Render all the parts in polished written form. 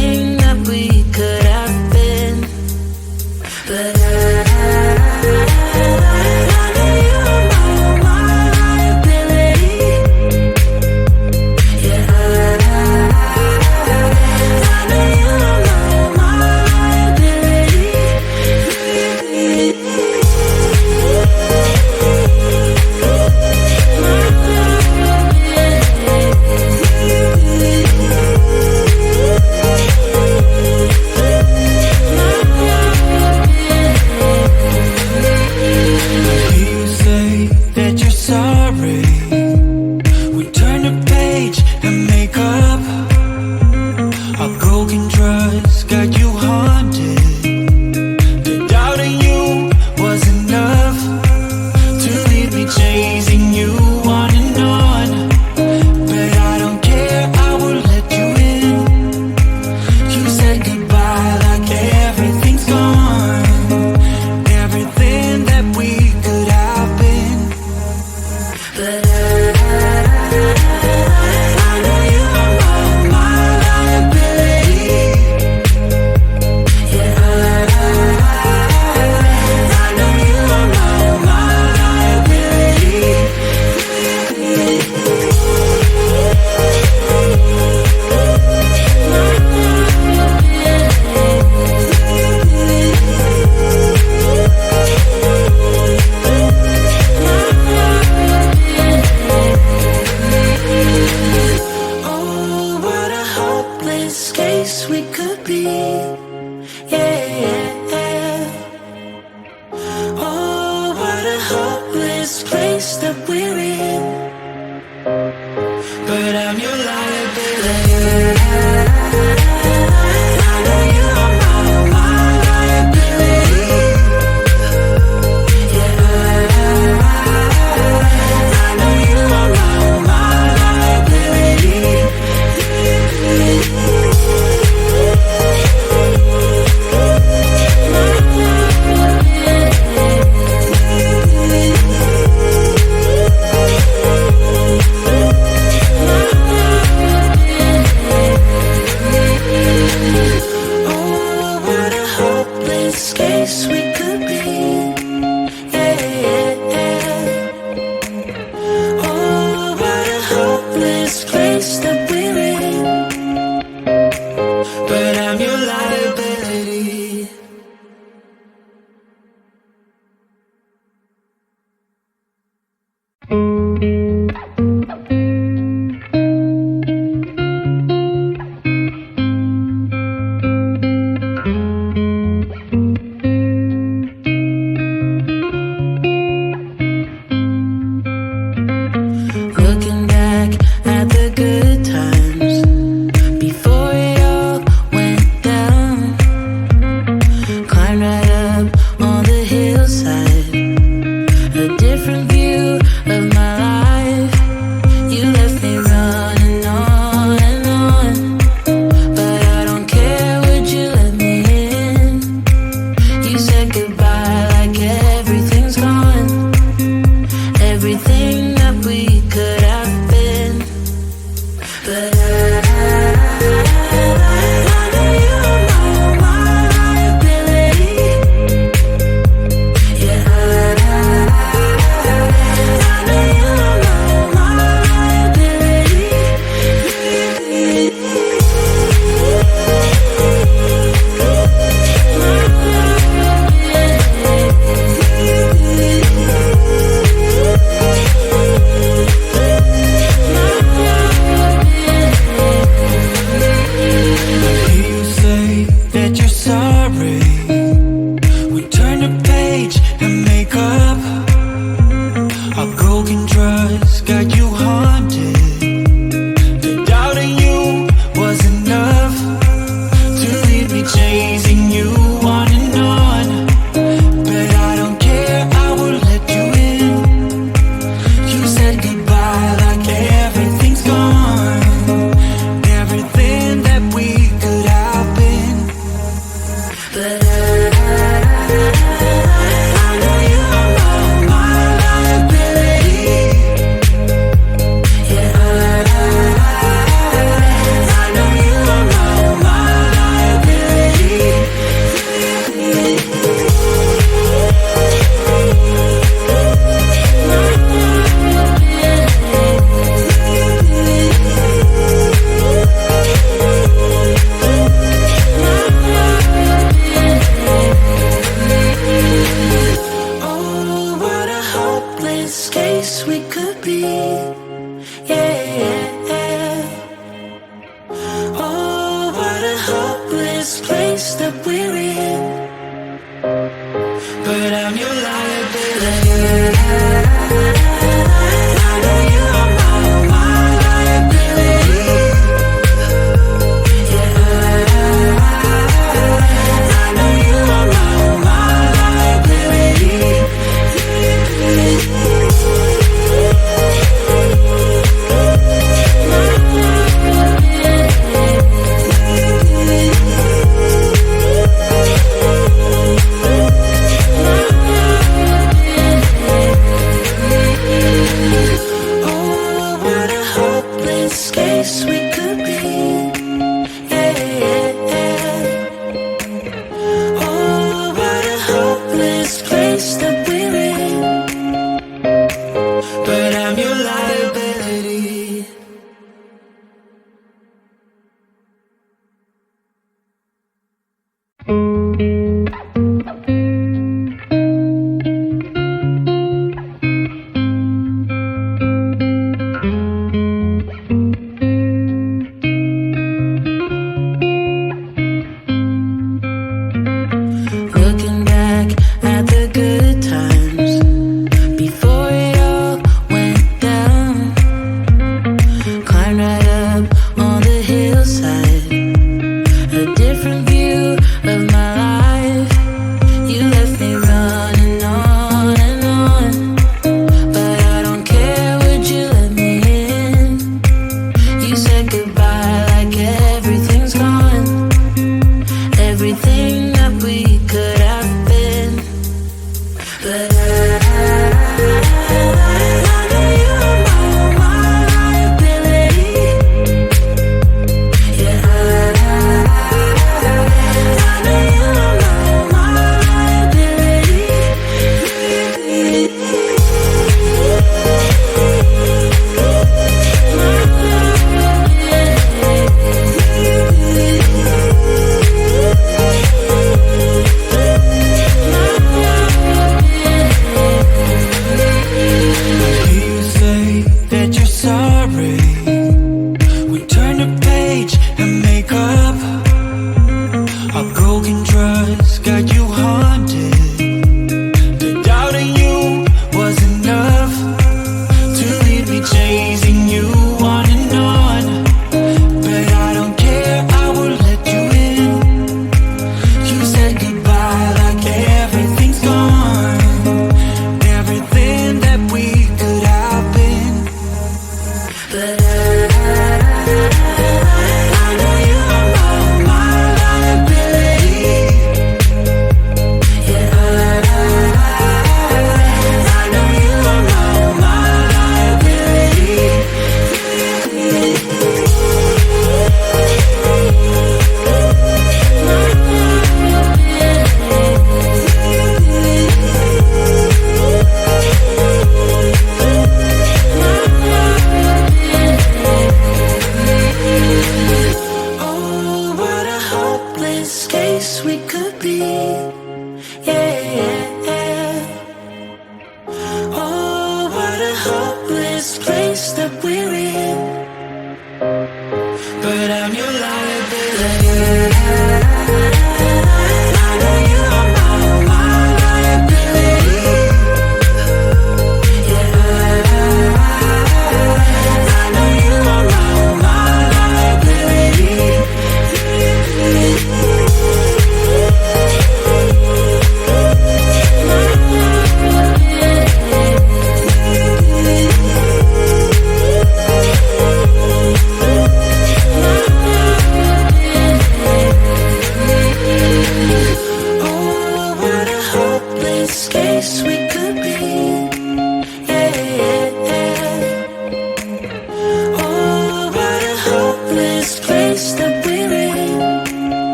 everything that we could have been. But I know you are my liability. Yeah, I know you are my liability. You say that you're sorry. We turn the page and make up. Our broken trust got you haunted. The doubt in you was enough to leave me chasing you on and on. But I don't care, I will let you in. You said goodbye like everything's gone. Everything that we could have been. But I know you are my liability. Yeah, I know you are my liability. Oh, what a hopeless case we could be. Yeah. Oh, what a hopeless place that we're in. But I'm your liability. I know you are my liability. Yeah, I know you are my liability. Oh, what a hopeless case we could be. Yeah. Oh, what a hopeless place that we're in. But I'm your liability. Looking back at the good times before it all hopeless place that we're in. But I'm your liability. I know you are my liability. Yeah, I know you are my liability. Case we could be, yeah. Oh, what a hopeless place that we're in. But I'm your liability. Looking back at the good times before it all went down. Climbed right up on the hillside, a different view of my life. You left me running on and on, but I don't care, would you let me in? You said goodbye like everything's gone, everything that we could have been. But I know you are my liability. Yeah, I know you are my liability. You say that you're sorry. We turn the page and make up. Our broken trust got you haunted. The doubt in you was enough to leave me chasing you on and on. But I don't care, I will let you in. You said goodbye like everything's gone, everything that we could have been. But I know you are my liability. Yeah, I know you are my liability. Oh, what a hopeless case we could be, yeah. Oh, what a hopeless place that we're in. But I'm your liability. I know you are my liability. Yeah, I know you are my liability.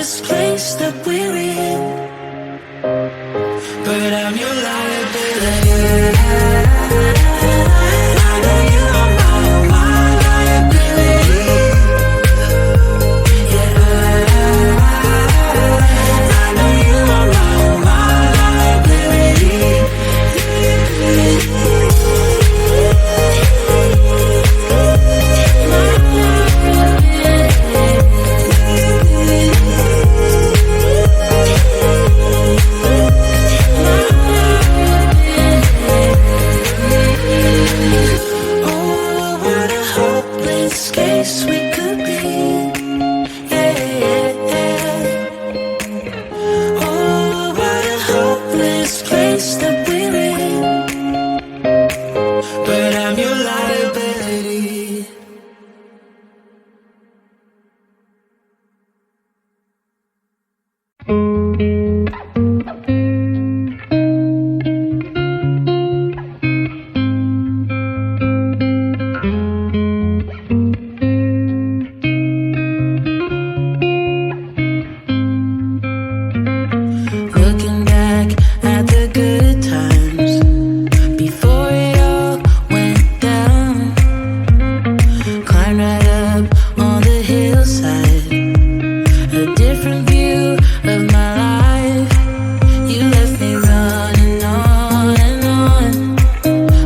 this place that we're in, but I'm your liability. I know you are my liability. Yeah, I know you are my liability. Oh, what a hopeless case we could be. Yeah. Oh, what a hopeless place that we're in, but I'm your liability. Looking back at the good times before it all went down. Climbed right up on the hillside, a different view of my life. You left me running on and on,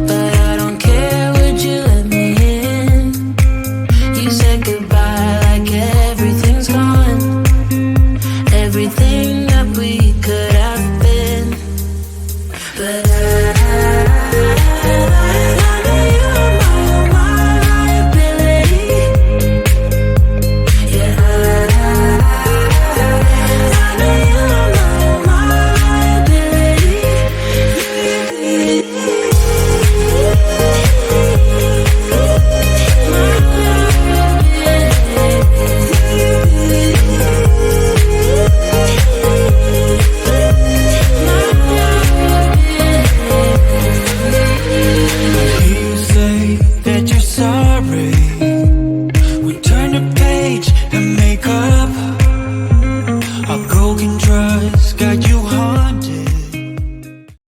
but I don't care, would you let me in? You said goodbye like everything's gone, everything that we could have been. But I know you are my liability. Yeah, I know you are my liability. You say that you're sorry. We turn the page and make up. Our broken trust got you